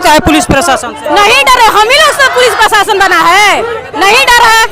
लगता है पुलिस प्रशासन से? नहीं डरे, हम ही लोग सब पुलिस प्रशासन बना है, नहीं डर है,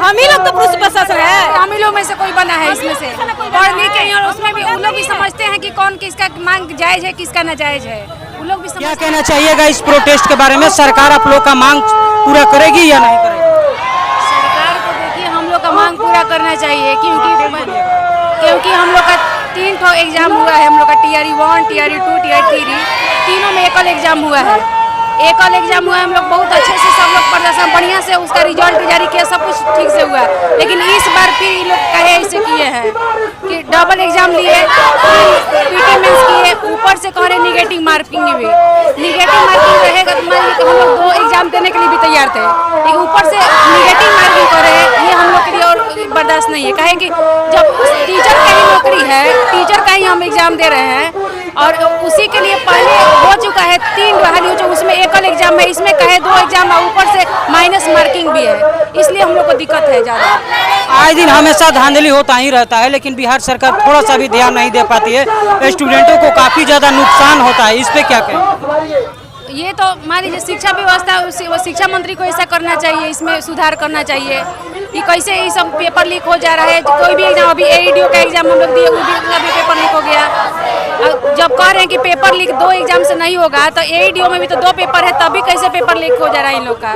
हम ही लोग तो पुलिस प्रशासन है। हम ही लोग में से कोई बना है इसमें से, और नहीं कहीं, और उसमें भी उन लोग भी समझते हैं कि कौन किसका मांग जायज है, किसका नाजायज है, उन लोग भी क्या कहना चाहिएगा इस प्रोटेस्ट के बारे में? सरकार आप लोग का मांग पूरा करेगी या नहीं करेगी? सरकार को देखिए हम लोग का मांग पूरा करना चाहिए, क्योंकि हम लोग का 3 ठो एग्जाम हुआ है, हम लोग का TRE 1, TRE 2, TRE 3, तीनों में एकल एग्जाम हुआ है। एकल एग्जाम हुआ है, हम लोग बहुत अच्छे से सब लोग प्रदर्शन बढ़िया से उसका रिजल्ट जारी किया, सब कुछ ठीक से हुआ। लेकिन इस बार फिर ये लोग कहे ऐसे किए हैं कि डबल एग्जाम लिए, PT मेंस किए, ऊपर से कह रहे निगेटिव मार्किंग भी। निगेटिव मार्किंग रहेगा तो मान लीजिए हम लोग 2 एग्जाम देने के लिए भी तैयार थे, लेकिन ऊपर से निगेटिव मार्किंग कर रहे हैं, ये हम लोग के लिए और बर्दाश्त नहीं है। कहें कि जब टीचर का ही नौकरी है, टीचर का ही हम एग्जाम दे रहे हैं, और उसी के लिए पहले हो चुका है 3 बहाली हो चुका, उसमें एकल एग्जाम है, इसमें कहे 2 एग्जाम है, ऊपर से माइनस मार्किंग भी है, इसलिए हम लोग को दिक्कत है ज़्यादा। आए दिन हमेशा धांधली होता ही रहता है, लेकिन बिहार सरकार थोड़ा सा भी ध्यान नहीं दे पाती है, स्टूडेंटों को काफ़ी ज़्यादा नुकसान होता है, इस पे क्या कहें? ये तो मान लीजिए शिक्षा व्यवस्था, शिक्षा मंत्री को ऐसा करना चाहिए, इसमें सुधार करना चाहिए कि कैसे ये सब पेपर लीक हो जा रहा है। कोई भी एग्जाम, अभी AEDO का एग्जाम हम लोग दिए, वो भी पेपर लीक हो गया। जब कह रहे हैं कि पेपर लीक 2 एग्जाम से नहीं होगा, तो AEDO में भी तो 2 पेपर है, तभी कैसे पेपर लीक हो जा रहा है इन लोग का?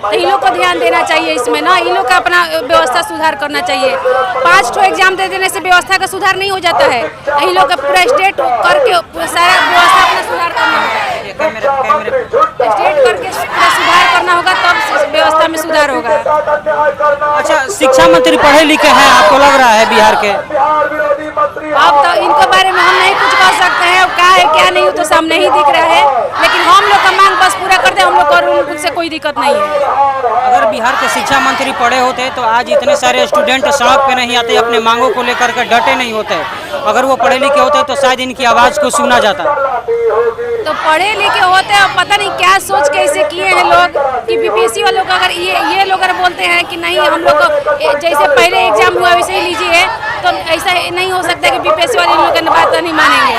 तो इन लोग को ध्यान देना चाहिए इसमें ना, इन लोग का अपना व्यवस्था सुधार करना चाहिए। 5 ठो एग्जाम दे देने से व्यवस्था का सुधार नहीं हो जाता है, इन लोग का पूरा स्टेट करके सारा व्यवस्था अपना सुधार करना होगा, स्टेट करके पूरा सुधार करना होगा, तब व्यवस्था में सुधार होगा। अच्छा, शिक्षा मंत्री पढ़े लिखे हैं, आपको लग रहा है बिहार के? अब तो इनके बारे में हम नहीं कुछ कह सकते हैं, क्या है क्या नहीं तो सामने ही दिख रहा है, लेकिन हम लोग का मांग बस पूरा करते हैं, हम लोग को उनसे कोई दिक्कत नहीं है। अगर बिहार के शिक्षा मंत्री पढ़े होते तो आज इतने सारे स्टूडेंट सड़क पे नहीं आते, अपने मांगों को लेकर के डटे नहीं होते। अगर वो पढ़े लिखे होते तो शायद इनकी आवाज़ को सुना जाता। तो पढ़े लिखे होते हैं, पता नहीं क्या सोच के ऐसे किए हैं लोग कि BPSC वालों को, अगर ये लोग अगर बोलते हैं कि नहीं हम लोग को जैसे पहले एग्जाम हुआ वैसे ही लीजिए, तो ऐसा नहीं हो सकता कि BPSC वाले इन लोग की बात नहीं मानेंगे।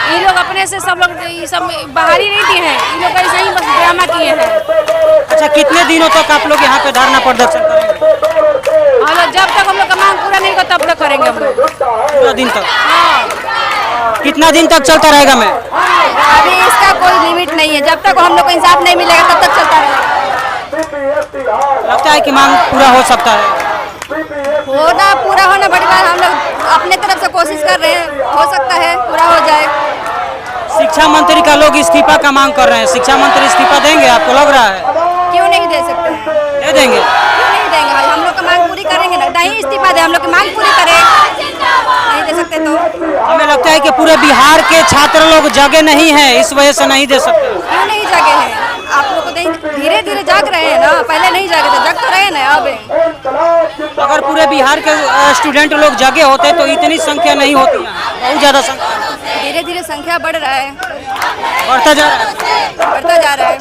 ये लोग अपने से सब लोग ये सब बाहर ही नहीं दिए हैं, इन लोग ऐसा ही बस ड्रामा किए हैं। अच्छा, कितने दिनों तक आप लोग यहाँ पे धरना प्रदर्शन करेंगे? हम लोग जब तक हम लोग का मांग पूरा नहीं होगा तब तक करेंगे हम लोग, पूरा दिन तक? हाँ। कितना दिन तक चलता रहेगा? मैं अभी इसका कोई लिमिट नहीं है, जब तक हम लोग को इंसाफ नहीं मिलेगा तब तक चलता रहेगा। लगता है कि मांग पूरा हो सकता है? पूरा होना बड़ी बात, हम लोग अपने तरफ से कोशिश कर रहे हैं, हो सकता है पूरा हो जाए। शिक्षा मंत्री का लोग इस्तीफा का मांग कर रहे हैं, शिक्षा मंत्री इस्तीफा देंगे आपको लग रहा है? क्यों नहीं दे सकते हैं? दे देंगे? क्यों नहीं देंगे? हम लोग का मांग पूरी करेंगे ना, नहीं इस्तीफा दे, हम लोग की मांग पूरी करें, नहीं दे सकते तो? हमें लगता है कि पूरे बिहार के छात्र लोग जगे नहीं हैं, इस वजह से नहीं दे सकते। क्यों नहीं जागे हैं? आप लोग को धीरे धीरे जाग रहे हैं ना, पहले नहीं जागे थे, जग तो रहे ना अब। अगर पूरे बिहार के स्टूडेंट लोग जगे होते तो इतनी संख्या नहीं होती, बहुत ज़्यादा संख्या। धीरे धीरे संख्या बढ़ रहा है, बढ़ता जा रहा है, बढ़ता जा रहा है।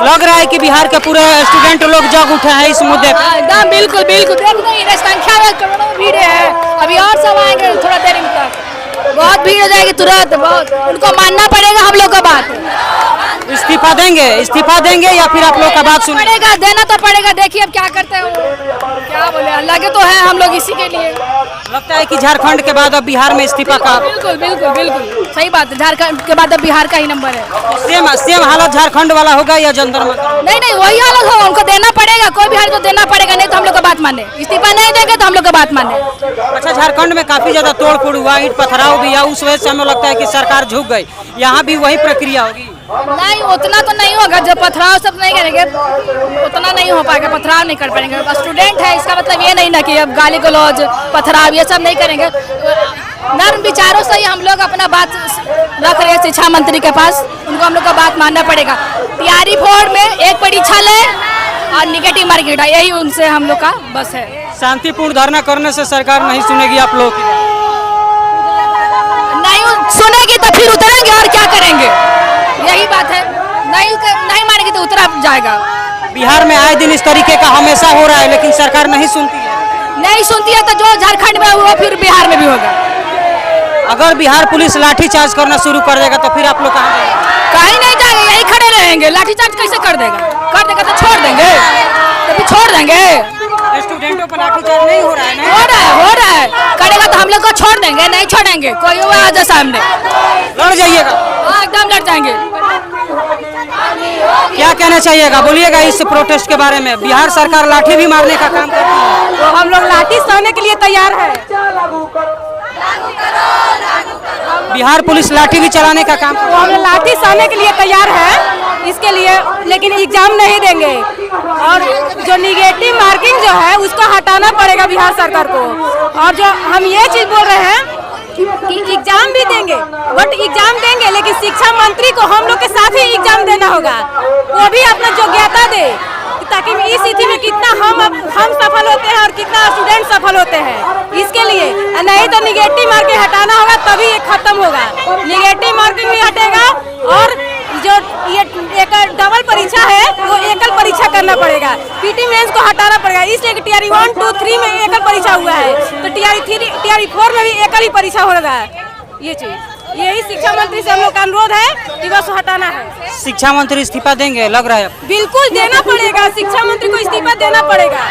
लग रहा है कि बिहार के पूरे स्टूडेंट लोग जग उठे हैं इस मुद्दे पर। एकदम बिल्कुल बिल्कुल, देख नहीं संख्या में करोड़ों भीड़ है, अभी और सब आएंगे थोड़ा देर में तक, बहुत भीड़ हो जाएगी तुरंत, बहुत उनको मानना पड़ेगा हम लोग का बात। इस्तीफा देंगे या फिर आप लोग का बात सुनेंगे? पड़ेगा, देना तो पड़ेगा, देखिए अब क्या करते हैं, क्या बोले, अल्लाह के तो है हम लोग इसी के लिए। लगता है कि झारखंड के बाद अब बिहार में इस्तीफा का? बिल्कुल बिल्कुल बिल्कुल सही बात है, झारखंड के बाद अब बिहार का ही नंबर है। सेम हालत झारखंड वाला होगा या जंतर मंतर? नहीं वही हालत होगा, उनको देना पड़ेगा, कोई भी हाल तो देना पड़ेगा, नहीं तो हम लोग का बात माने, इस्तीफा नहीं देंगे तो हम लोग का बात माने। अच्छा, झारखंड में काफी ज्यादा तोड़ फोड़ हुआ, ईंट पथराव भी है, उस वजह से हमें लगता है कि सरकार झुक गई, यहाँ भी वही प्रक्रिया होगी? नहीं उतना तो नहीं होगा, जब पथराव सब नहीं करेंगे उतना नहीं हो पाएगा, पथराव नहीं कर पाएंगे। स्टूडेंट है इसका मतलब ये नहीं ना कि अब गाली गलौज पथराव ये सब नहीं करेंगे, नर्म विचारों से ही हम लोग अपना बात रख रहे हैं शिक्षा मंत्री के पास, उनको हम लोग का बात मानना पड़ेगा। TRE 4 में एक परीक्षा ले और निगेटिव मार्किंग, यही उनसे हम लोग का बस है। शांतिपूर्ण धरना करने से सरकार नहीं सुनेगी आप लोग की? नहीं सुनेगी तो फिर उतरेंगे और क्या करेंगे, यही बात है, नहीं मानेगी तो उतरा जाएगा। बिहार में आए दिन इस तरीके का हमेशा हो रहा है, लेकिन सरकार नहीं सुनती है। नहीं सुनती है तो जो झारखंड में हुआ फिर बिहार में भी होगा। अगर बिहार पुलिस लाठीचार्ज करना शुरू कर देगा तो फिर आप लोग कहाँ जाएंगे? कहीं नहीं रहेंगे, लाठीचार्ज कैसे कर देगा तो छोड़ देंगे, तभी छोड़ देंगे। स्टूडेंटों पर लाठीचार्ज नहीं हो रहा है ना? हो रहा है, करेगा तो हम लोग को छोड़ देंगे, नहीं छोड़ेंगे। कोई हुआ आज सामने लड़ जाइएगा? हाँ, एकदम लड़ जाएंगे। क्या कहना चाहिएगा, बोलिएगा इस प्रोटेस्ट के बारे में? बिहार सरकार लाठी भी मारने का काम करती है, तो हम लोग लाठी सहने के लिए तैयार है। बिहार पुलिस लाठी भी चलाने का काम तो हम लोग लाठी सहने के लिए तैयार है इसके लिए, लेकिन एग्जाम नहीं देंगे। और जो निगेटिव मार्किंग जो है उसको हटाना पड़ेगा बिहार सरकार को। और जो हम ये चीज बोल रहे हैं कि एग्जाम भी देंगे, बट एग्जाम देंगे लेकिन शिक्षा मंत्री को हम लोग के साथ ही एग्जाम देना होगा, वो भी अपना योग्यता दे, ताकि इस स्थिति में कितना हम सफल होते हैं और कितना स्टूडेंट सफल होते हैं। इसके लिए नहीं तो निगेटिव मार्किंग हटाना होगा, तभी ये खत्म होगा। निगेटिव मार्किंग भी हटेगा और जो ये एक डबल परीक्षा है वो एकल परीक्षा करना पड़ेगा। पीटी मेंस को हटाना पड़ेगा, इसलिए कि टीआरई 1, 2, 3 में एकल परीक्षा हुआ है, तो टीआरई 4 में भी एकल ही परीक्षा हो रहा है। ये चीज यही शिक्षा मंत्री से हम लोग का अनुरोध है कि बस हटाना है। शिक्षा मंत्री इस्तीफा देंगे लग रहा है? बिल्कुल देना पड़ेगा, शिक्षा मंत्री को इस्तीफा देना पड़ेगा।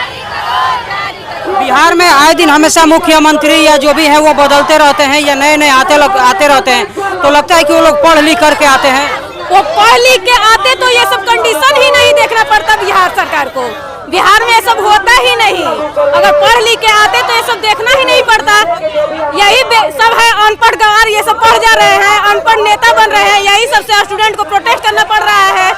बिहार में आए दिन हमेशा मुख्यमंत्री या जो भी है वो बदलते रहते हैं या नए नए आते रहते हैं, तो लगता है कि वो लोग पढ़ लिख करके आते हैं। वो पढ़ लिख के आते तो ये सब कंडीशन ही नहीं देखना पड़ता बिहार सरकार को। बिहार में ये सब होता ही नहीं, अगर पढ़ लिख के आते तो ये सब देखना ही नहीं पड़ता। यही सब है, अनपढ़ गंवार ये सब पढ़ जा रहे हैं, अनपढ़ नेता बन रहे हैं, यही सबसे स्टूडेंट को प्रोटेस्ट करना पड़ रहा है।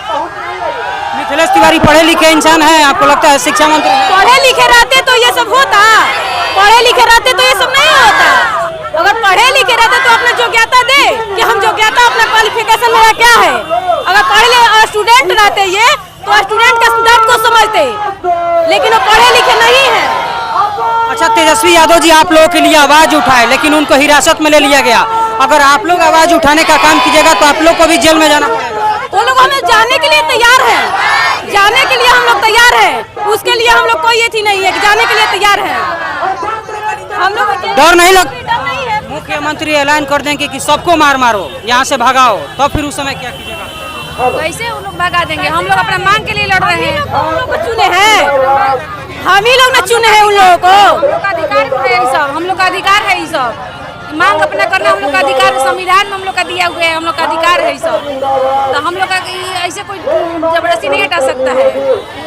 मिथिलेश तिवारी पढ़े लिखे इंसान है, आपको लगता है शिक्षा मंत्री? पढ़े लिखे रहते तो ये सब होता, पढ़े लिखे रहते तो ये सब नहीं होता। अगर पढ़े लिखे रहते तो अपना योग्यता दे कि हम योग्यता अपना क्वालिफिकेशन मेरा क्या है। अगर पढ़े लिखे स्टूडेंट रहते ये तो स्टूडेंट के दर्द को समझते, लेकिन वो पढ़े लिखे नहीं है। अच्छा, तेजस्वी यादव जी आप लोगों के लिए आवाज उठाए लेकिन उनको हिरासत में ले लिया गया। अगर आप लोग आवाज उठाने का काम कीजिएगा तो आप लोग को भी जेल में जाना पड़ेगा। वो लोग हमें जाने के लिए तैयार है, जाने के लिए हम लोग तैयार है, उसके लिए हम लोग कोई ये थी नहीं है कि जाने के लिए तैयार है। हम लोग डर नहीं है? मुख्यमंत्री ऐलान कर देंगे कि सबको मारो, यहाँ से भगाओ, तो फिर उस समय क्या कीजिएगा? कैसे उन लोग भगा देंगे? हम लोग अपना मांग के लिए लड़ रहे हैं, हम लोग को चुने हैं, हम ही लोग ना चुने हैं उन लोगों को। हम लोग का अधिकार है ये सब, हम लोग का अधिकार है ये सब, मांग अपना करना हम लोग का अधिकार है, संविधान में हम लोग का दिया हुआ है, हम लोग का अधिकार है ये सब। तो हम लोग का ऐसे कोई जबरदस्ती नहीं हटा सकता है।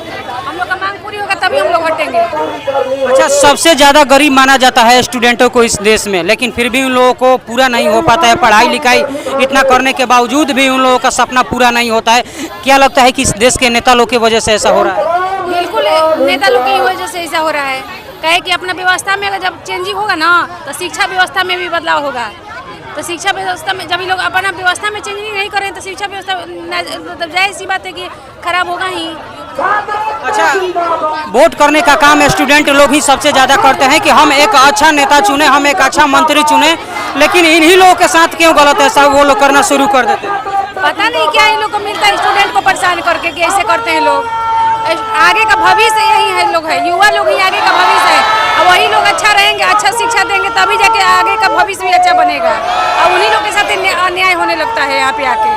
हम लोग का मांग पूरी होगा तभी हम लोग हटेंगे। अच्छा, सबसे ज्यादा गरीब माना जाता है स्टूडेंटों को इस देश में, लेकिन फिर भी उन लोगों को पूरा नहीं हो पाता है। पढ़ाई लिखाई इतना करने के बावजूद भी उन लोगों का सपना पूरा नहीं होता है। क्या लगता है कि इस देश के नेता लोग की वजह से ऐसा हो रहा है? बिल्कुल नेता लोग की वजह से ऐसा हो रहा है। कहे कि अपना व्यवस्था में अगर जब चेंजिंग होगा ना तो शिक्षा व्यवस्था में भी बदलाव होगा। तो शिक्षा व्यवस्था में जब ये लोग अपना व्यवस्था में चेंजिंग नहीं करें तो शिक्षा व्यवस्था मतलब जाहिर सी बात है कि खराब होगा ही। अच्छा, वोट करने का काम स्टूडेंट लोग ही सबसे ज्यादा करते हैं कि हम एक अच्छा नेता चुने, हम एक अच्छा मंत्री चुने, लेकिन इन्हीं लोगों के साथ क्यों गलत है सब वो लोग करना शुरू कर देते हैं? पता नहीं क्या इन लोग को मिलता है स्टूडेंट को परेशान करके कि ऐसे करते हैं लोग। आगे का भविष्य यही है लोग है, युवा लोग ही आगे का भविष्य है। अब वही लोग अच्छा रहेंगे, अच्छा शिक्षा देंगे तभी जाके आगे का भविष्य भी अच्छा बनेगा। अब उन्हीं लोग के साथ अन्याय होने लगता है यहाँ पे आके।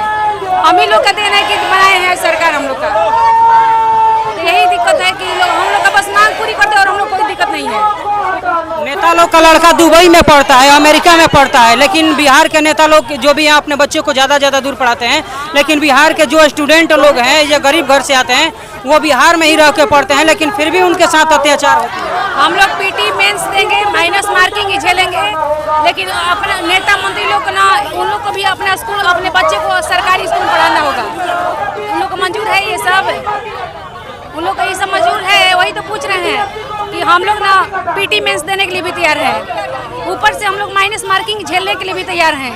हम ही लोग का देना है कि बनाए हैं सरकार हम लोग का, तो यही दिक्कत है कि हम लोग का बस मांग पूरी करते हैं और हम लोग कोई दिक्कत नहीं है। नेता लोग का लड़का दुबई में पढ़ता है, अमेरिका में पढ़ता है, लेकिन बिहार के नेता लोग जो भी यहाँ अपने बच्चों को ज़्यादा दूर पढ़ाते हैं, लेकिन बिहार के जो स्टूडेंट लोग हैं या गरीब घर से आते हैं वो बिहार में ही रह के पढ़ते हैं, लेकिन फिर भी उनके साथ अत्याचार होता है। हम लोग पीटी मेंस देंगे, माइनस मार्किंग ही झेलेंगे, लेकिन अपना नेता मंत्री लोग को ना उन लोग को भी अपना स्कूल अपने बच्चे को सरकारी स्कूल पढ़ाना होगा। उन लोग को मंजूर है ये सब, उन लोग को ये सब मंजूर है। वही तो पूछ रहे हैं कि हम लोग ना पीटी मेंस देने के लिए भी तैयार हैं, ऊपर से हम लोग माइनस मार्किंग झेलने के लिए भी तैयार हैं।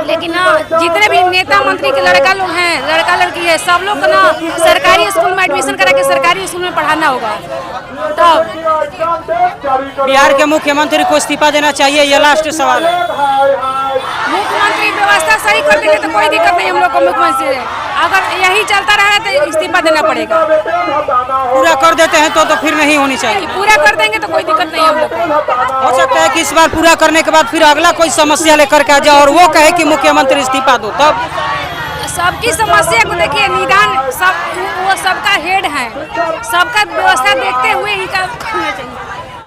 लेकिन ना जितने भी नेता मंत्री के लड़का लोग हैं, लड़का लड़की है, सब लोग को ना सरकारी स्कूल में एडमिशन करा के सरकारी स्कूल में पढ़ाना होगा। तब बिहार के मुख्यमंत्री को इस्तीफा देना चाहिए, ये लास्ट सवाल है। मुख्यमंत्री व्यवस्था सही कर देंगे तो कोई दिक्कत नहीं हम लोग को मुख्यमंत्री से। अगर यही चलता रहा तो इस्तीफा देना पड़ेगा। पूरा कर देते हैं तो फिर नहीं होनी चाहिए। पूरा कर देंगे तो कोई दिक्कत नहीं हम लोग को। हो सकता है कि इस बार पूरा करने के बाद फिर अगला कोई समस्या लेकर के आ जाए और वो कहे कि मुख्यमंत्री इस्तीफा दो, तब सबकी समस्या को देखिए, निदान सब वो सबका हेड है, सबका व्यवस्था देखते हुए इनका करना चाहिए।